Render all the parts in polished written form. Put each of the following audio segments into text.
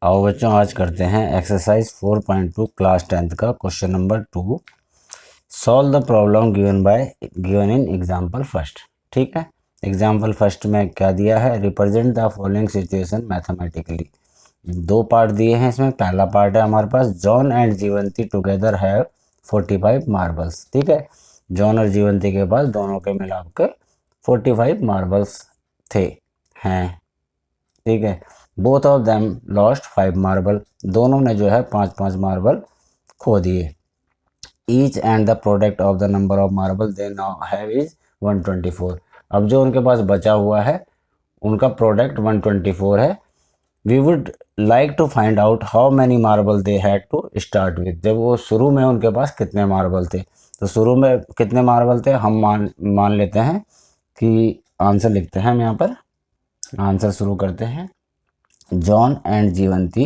आओ बच्चों, आज करते हैं एक्सरसाइज 4.2 क्लास 10th का question number 2। Solve the problem given in example first. ठीक है, एग्जाम्पल फर्स्ट में क्या दिया है? Represent the following situation mathematically. दो पार्ट दिए हैं इसमें। पहला पार्ट है हमारे पास, John and Jeevanti together have 45 marbles. ठीक है, जॉन और जीवंती के पास दोनों के मिलाकर 45 मार्बल्स थे हैं। ठीक है, both of them lost 5 marble. दोनों ने जो है 5-5 मार्बल खो दिए। Each and the product of the number of marble they now have is 124। अब जो उनके पास बचा हुआ है उनका प्रोडक्ट 124 है। We would like to find out how many marble they had to start with. जब वो शुरू में उनके पास कितने मार्बल थे, तो शुरू में कितने मार्बल थे हम मान लेते हैं कि आंसर लिखते हैं हम यहाँ पर। आंसर शुरू करते हैं। John and Jeevanti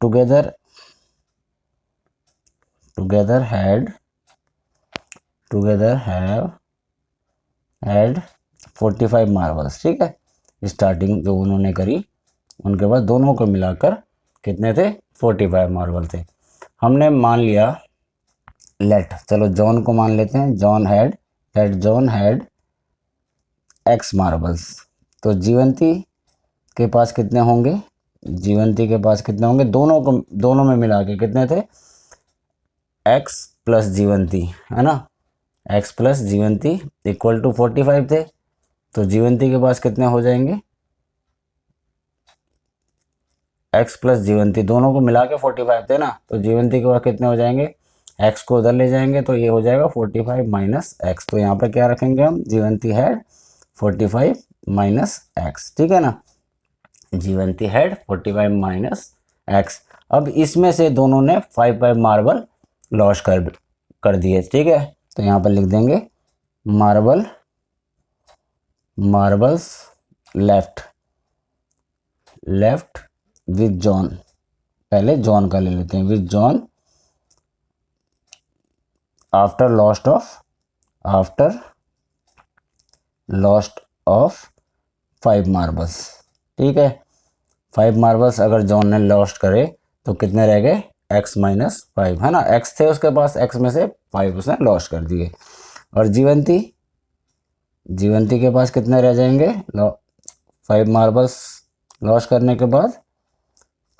together had 45 marbles. ठीक है, स्टार्टिंग जो उन्होंने करी उनके बाद दोनों को मिलाकर कितने थे? 45 मार्बल थे। हमने मान लिया चलो जॉन को मान लेते हैं। John had x marbles. तो जीवंती के पास कितने होंगे? दोनों में मिला के कितने थे? एक्स प्लस जीवंती, है ना। एक्स प्लस जीवंती इक्वल टू 45 थे। तो जीवंती के पास कितने हो जाएंगे? एक्स प्लस जीवंती दोनों को मिला के 45 थे ना, तो जीवंती के पास कितने हो जाएंगे? एक्स को उधर ले जाएंगे तो ये हो जाएगा 45 माइनस एक्स। तो यहाँ पर क्या रखेंगे हम? जीवंती हैड 45 माइनस एक्स। ठीक है ना, जीवंती हैड 45 माइनस एक्स। अब इसमें से दोनों ने 5 मार्बल लॉस कर दिए। ठीक है, तो यहाँ पर लिख देंगे मार्बल्स लेफ्ट विद जॉन। पहले जॉन का ले लेते हैं। With John after lost of 5 marbles. ठीक है, 5 मार्बल्स अगर जॉन ने लॉस्ट करे तो कितने रह गए? एक्स माइनस 5, है ना। एक्स थे उसके पास, एक्स में से 5 उसने लॉस्ट कर दिए। और जीवंती के पास कितने रह जाएंगे? 5 मार्बल्स लॉस करने के बाद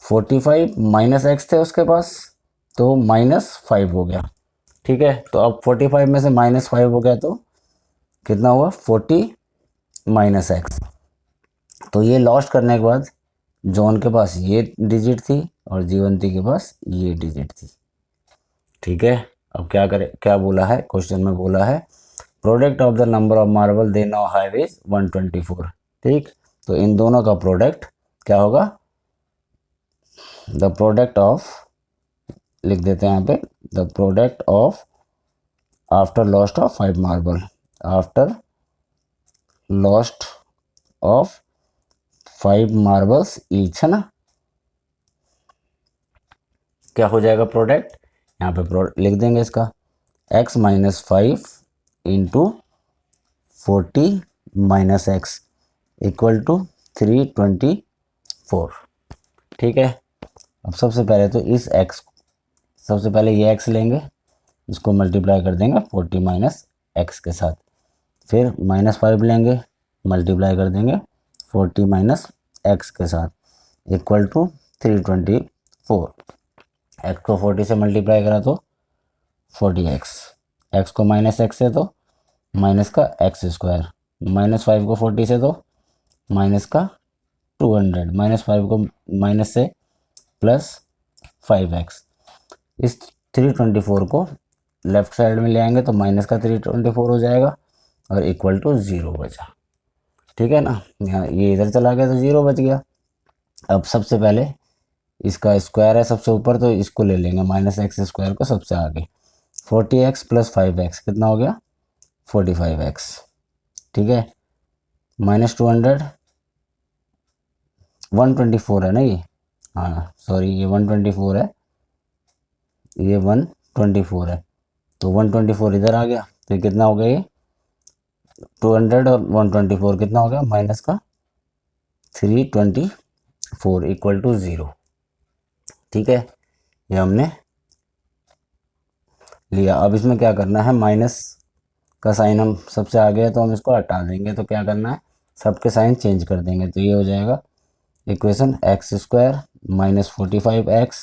45 माइनस एक्स थे उसके पास, तो -5 हो गया। ठीक है, तो अब 45 में से -5 हो गया तो कितना हुआ? 40 माइनस एक्स। तो ये लॉस्ट करने के बाद जॉन के पास ये डिजिट थी और जीवंती के पास ये डिजिट थी। ठीक है, अब क्या करें? क्या बोला है क्वेश्चन में? बोला है product of the number of marble they now have is 124। ठीक, तो इन दोनों का प्रोडक्ट क्या होगा? द प्रोडक्ट ऑफ, लिख देते हैं यहाँ पे, the product of after lost of 5 marble, after lost of 5 marbles each, है ना। क्या हो जाएगा प्रोडक्ट? यहाँ पे लिख देंगे इसका x minus 5 into 40 minus x equal to 324। ठीक है, अब सबसे पहले तो सबसे पहले ये x लेंगे, इसको मल्टीप्लाई कर देंगे 40 माइनस एक्स के साथ। फिर -5 लेंगे, मल्टीप्लाई कर देंगे 40 माइनस एक्स के साथ इक्वल टू 324। एक्स को 40 से मल्टीप्लाई करा तो 40x, एक्स को माइनस एक्स से तो माइनस का एक्स स्क्वायर, -5 को 40 से तो माइनस का 200, -5 को माइनस से प्लस 5x। इस 324 को लेफ्ट साइड में ले आएंगे तो माइनस का 324 हो जाएगा और इक्वल टू 0 बचा। ठीक है ना, यहाँ ये इधर चला गया तो 0 बच गया। अब सबसे पहले इसका स्क्वायर है सबसे ऊपर, तो इसको ले लेंगे -x² को सबसे आगे। 40x प्लस 5x कितना हो गया? 45x। ठीक है, -200, 124 है ना ये, हाँ सॉरी ये 124 है, ये 124 है, तो 124 इधर आ गया तो कितना हो गया? ये 200 और 124 कितना हो गया, माइनस का 324 इक्वल टू 0। ठीक है, ये हमने लिया। अब इसमें क्या करना है, माइनस का साइन हम सबसे आगे है तो हम इसको हटा देंगे, तो क्या करना है, सबके साइन चेंज कर देंगे। तो ये हो जाएगा equation x square minus 45x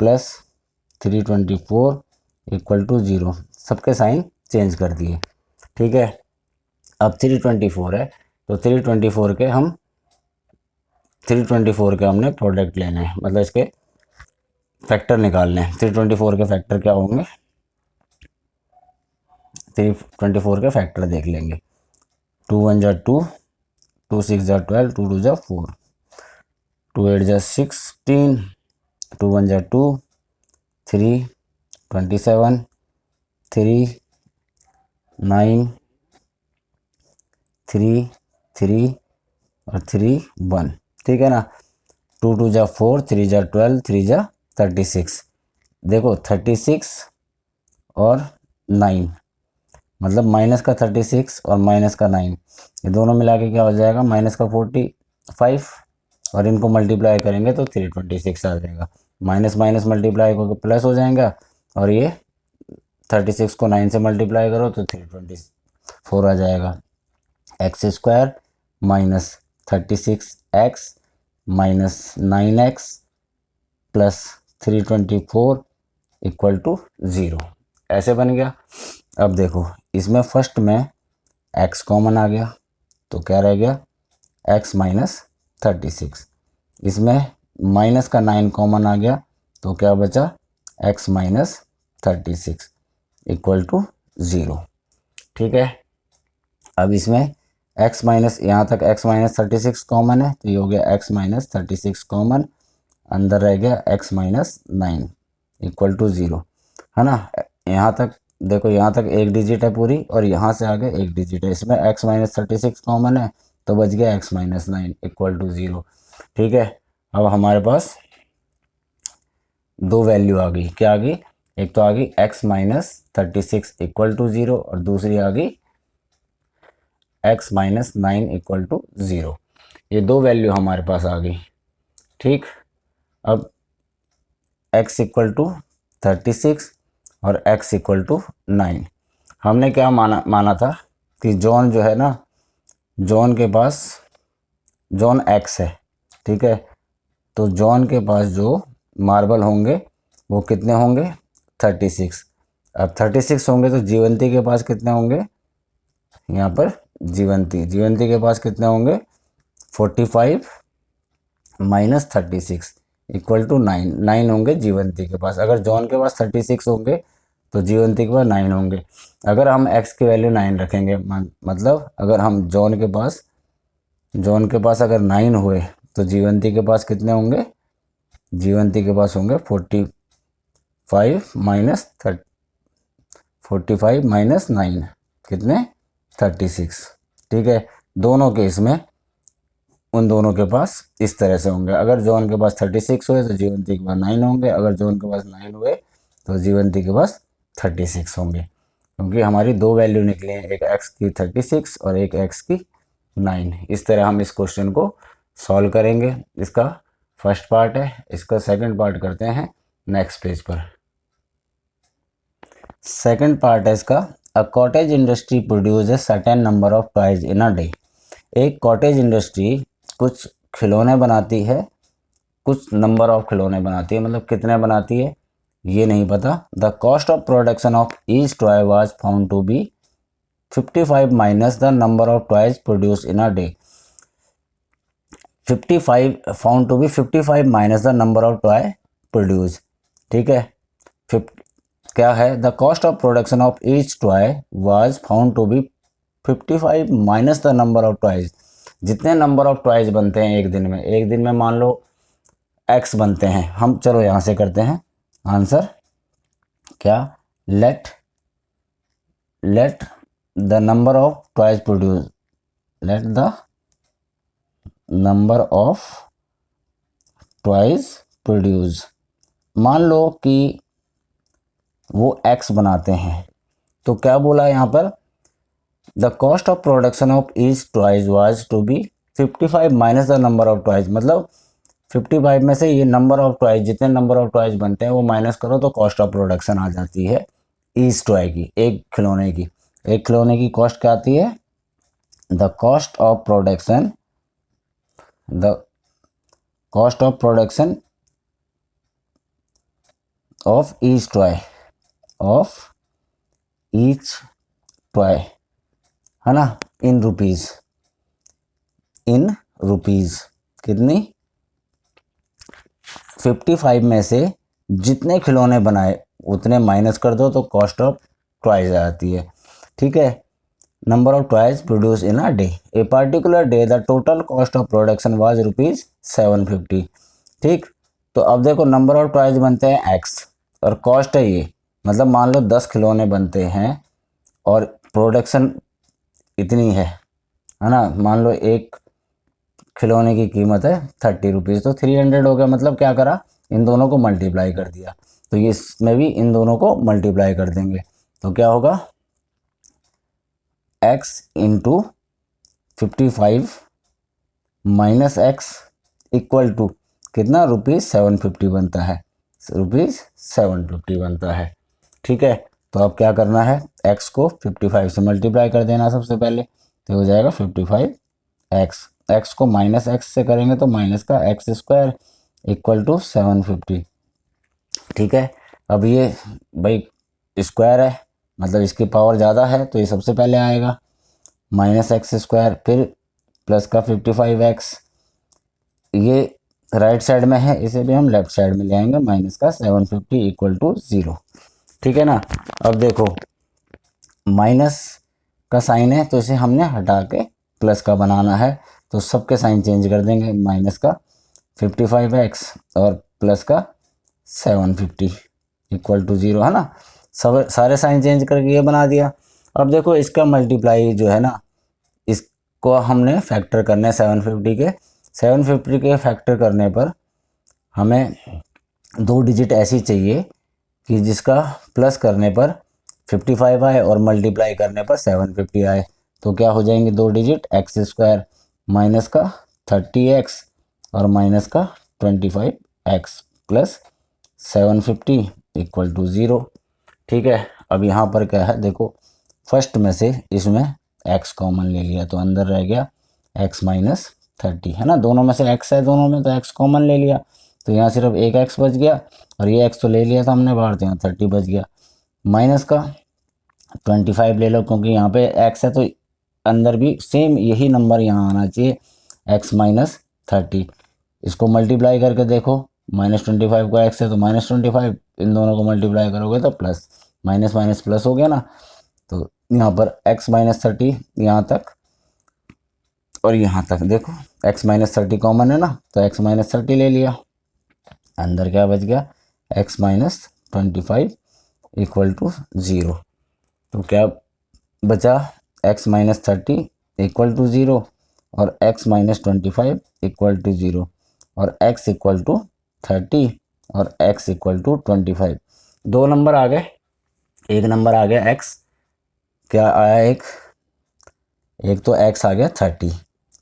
plus 324 equal to 0, सबके साइन चेंज कर दिए। ठीक है, अब 324 है तो 324 के हमने प्रोडक्ट लेने हैं, मतलब इसके फैक्टर निकालने हैं। 324 के फैक्टर क्या होंगे, 324 के फैक्टर देख लेंगे। 2 1 जा 2, 2 6 जा 12, 2 2 जा 4, 2 8 जा 16, 2 1 जा 2, 3 27, 3 9, 3 3 और 3 1। ठीक है ना, 2 2 जा 4, 3 जा 12, 3 जा 36। देखो 36 और 9, मतलब माइनस का 36 और माइनस का 9, ये दोनों मिला के क्या हो जाएगा, माइनस का 45, और इनको मल्टीप्लाई करेंगे तो 326 आ जाएगा। माइनस माइनस मल्टीप्लाई होकर प्लस हो जाएगा, और ये 36 को 9 से मल्टीप्लाई करो तो 324 आ जाएगा। X square minus 36x minus 9x plus 324 equal to 0, ऐसे बन गया। अब देखो इसमें फर्स्ट में x कॉमन आ गया तो क्या रह गया, x माइनस 36। इसमें माइनस का 9 कॉमन आ गया तो क्या बचा, x माइनस 36 इक्वल टू 0। ठीक है, अब इसमें x माइनस, यहाँ तक x माइनस 36 कॉमन है तो ये हो गया x माइनस 36 कॉमन, अंदर रह गया x माइनस 9 इक्वल टू 0, है ना। यहाँ तक देखो, यहाँ तक एक डिजिट है पूरी और यहाँ से आगे एक डिजिट है। इसमें x माइनस 36 कॉमन है तो बच गया x माइनस 9 इक्वल टू 0। ठीक है, अब हमारे पास दो वैल्यू आ गई, क्या आ गई, एक तो आ गई x माइनस 36 इक्वल टू 0 और दूसरी आ गई x माइनस 9 इक्वल टू 0। ये दो वैल्यू हमारे पास आ गई। ठीक, अब x इक्वल टू 36 और x इक्वल टू 9, हमने क्या माना था कि जॉन जो है ना, जॉन के पास जॉन x है। ठीक है, तो जॉन के पास जो मार्बल होंगे वो कितने होंगे, 36। अब 36 होंगे तो जीवंती के पास कितने होंगे, यहाँ पर जीवंती के पास कितने होंगे, 45 माइनस 36 इक्वल टू 9 होंगे जीवंती के पास। अगर जॉन के पास 36 होंगे तो जीवंती के पास 9 होंगे। अगर हम x की वैल्यू 9 रखेंगे, मतलब अगर हम जॉन के पास अगर 9 हुए तो जीवंती के पास कितने होंगे, जीवंती के पास होंगे 45 माइनस 9 कितने, 36। ठीक है, दोनों केस में उन दोनों के पास इस तरह से होंगे। अगर जॉन के पास 36 हुए तो जीवंती के पास 9 होंगे, अगर जॉन के पास 9 हुए तो जीवंती के पास 36 होंगे, क्योंकि हमारी दो वैल्यू निकली हैं, एक x की 36 और एक x की 9। इस तरह हम इस क्वेश्चन को सॉल्व करेंगे। इसका फर्स्ट पार्ट है, इसका सेकंड पार्ट करते हैं नेक्स्ट पेज पर। सेकंड पार्ट है इसका, a cottage industry produce a certain number of toys in a day. एक कॉटेज इंडस्ट्री कुछ खिलौने बनाती है, कुछ नंबर ऑफ खिलौने बनाती है, मतलब कितने बनाती है ये नहीं पता। The cost of production of each toy was found to be 55 minus the number of toys produce in a day. 55 found to be 55 minus the number of toy produce. ठीक है, क्या है, the cost of production of each toy was found to be 55 minus the number of toys. जितने number of toys बनते हैं एक दिन में मान लो x बनते हैं, हम चलो यहाँ से करते हैं आंसर, क्या, let the number of toys produce, let the number of toys produce, मान लो कि वो x बनाते हैं, तो क्या बोला यहाँ पर, the cost of production of each toys was to be 55 minus the number of toys, मतलब 55 में से ये नंबर ऑफ टॉयज, जितने नंबर ऑफ टॉयज बनते हैं वो माइनस करो तो कॉस्ट ऑफ प्रोडक्शन आ जाती है ईच टॉय की, एक खिलौने की। एक खिलौने की कॉस्ट क्या आती है? The cost of production, the cost of production of each toy, of each toy, है ना, इन रुपीज, इन रुपीज कितनी? 55 में से जितने खिलौने बनाए उतने माइनस कर दो तो कॉस्ट ऑफ टॉयज आती है। ठीक है, number of toys produce in a day, a particular day the total cost of production was ₹750। ठीक, तो अब देखो नंबर ऑफ टॉयज बनते हैं एक्स और कॉस्ट है ये, मतलब मान लो 10 खिलौने बनते हैं और प्रोडक्शन इतनी है ना, मान लो एक खिलौने की कीमत है 30 रुपीज़, तो 300 हो गया, मतलब क्या करा, इन दोनों को मल्टीप्लाई कर दिया। तो ये इसमें भी इन दोनों को मल्टीप्लाई कर देंगे तो क्या होगा, x into 55 minus x equal to कितना, ₹750 बनता है, ₹750 बनता है। ठीक है, तो अब क्या करना है, x को 55 से मल्टीप्लाई कर देना सबसे पहले, तो हो जाएगा 55x, x को माइनस एक्स से करेंगे तो माइनस का एक्स स्क्वायर इक्वल टू 750। ठीक है, अब ये भाई स्क्वायर है, मतलब इसकी पावर ज़्यादा है तो ये सबसे पहले आएगा, माइनस एक्स स्क्वायर, फिर प्लस का 55x, ये राइट साइड में है, इसे भी हम लेफ्ट साइड में ले आएंगे, माइनस का 750 इक्वल टू 0। ठीक है ना, अब देखो माइनस का साइन है तो इसे हमने हटा के प्लस का बनाना है, तो सबके साइन चेंज कर देंगे, माइनस का 55x और प्लस का 750 इक्वल टू 0, है ना, सब सारे साइन चेंज करके ये बना दिया। अब देखो इसका मल्टीप्लाई जो है ना, इसको हमने फैक्टर करने 750 के फैक्टर करने पर हमें 2 डिजिट ऐसी चाहिए कि जिसका प्लस करने पर 55 आए और मल्टीप्लाई करने पर 750 आए, तो क्या हो जाएंगे 2 डिजिट, एक्स स्क्वायर माइनस का 30x और माइनस का 25x प्लस 750 इक्वल टू 0। ठीक है, अब यहाँ पर क्या है देखो, फर्स्ट में से इसमें x कॉमन ले लिया तो अंदर रह गया x माइनस 30, है ना, दोनों में से x है दोनों में, तो x कॉमन ले लिया तो यहाँ सिर्फ एक x बच गया, और ये x तो ले लिया था हमने बाहर, तो यहाँ 30 बच गया, माइनस का 25 ले लो क्योंकि यहाँ पे x है तो अंदर भी सेम यही नंबर यहाँ आना चाहिए, x माइनस 30, इसको मल्टीप्लाई करके देखो, -25 का x है तो -25, इन दोनों को मल्टीप्लाई करोगे तो प्लस, माइनस माइनस प्लस हो गया ना, तो यहाँ पर x माइनस 30 यहाँ तक और यहाँ तक, देखो x माइनस 30 कॉमन है ना, तो x माइनस 30 ले लिया, अंदर क्या बच गया, x माइनस 25 इक्वल टू 0, तो क्या बचा, x माइनस 30 इक्वल टू 0 और x माइनस 25 इक्वल टू 0 और x इक्वल टू 30 और x इक्वल टू 25, दो नंबर आ गए, एक नंबर आ गया x, क्या आया, एक तो x आ गया 30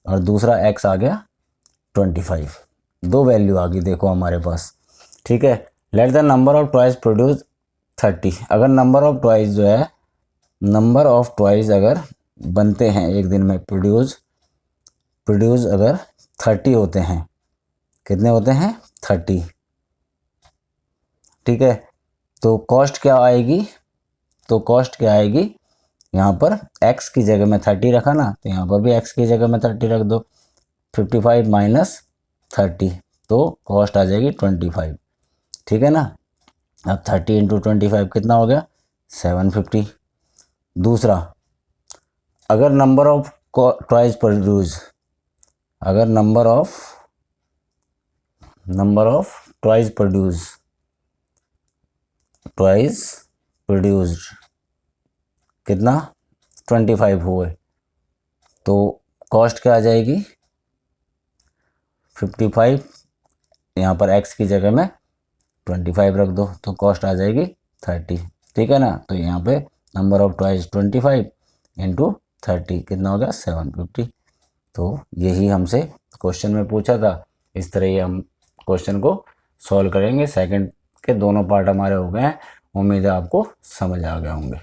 और दूसरा x आ गया 25, दो वैल्यू आ गई देखो हमारे पास। ठीक है, let the number of toys produce 30, अगर नंबर ऑफ टॉयज जो है, नंबर ऑफ टॉयज अगर बनते हैं एक दिन में, प्रोड्यूस अगर 30 होते हैं, कितने होते हैं 30, ठीक है, तो कॉस्ट क्या आएगी, तो कॉस्ट क्या आएगी, यहाँ पर x की जगह में 30 रखा ना, तो यहाँ पर भी x की जगह में 30 रख दो, 55 माइनस 30, तो कॉस्ट आ जाएगी 25। ठीक है ना, अब 30 इंटू 25 कितना हो गया, 750। दूसरा, अगर नंबर ऑफ टॉयज प्रोड्यूस, अगर नंबर ऑफ टॉयज प्रोड्यूस्ड कितना 25 हुए, तो कॉस्ट क्या आ जाएगी 55, यहाँ पर x की जगह में 25 रख दो तो कॉस्ट आ जाएगी 30। ठीक है ना, तो यहाँ पे नंबर ऑफ टॉयज 25 इंटू 30 कितना हो गया 750। तो यही हमसे क्वेश्चन में पूछा था, इस तरह ही हम क्वेश्चन को सॉल्व करेंगे। सेकंड के दोनों पार्ट हमारे हो गए हैं, उम्मीद है आपको समझ आ गए होंगे।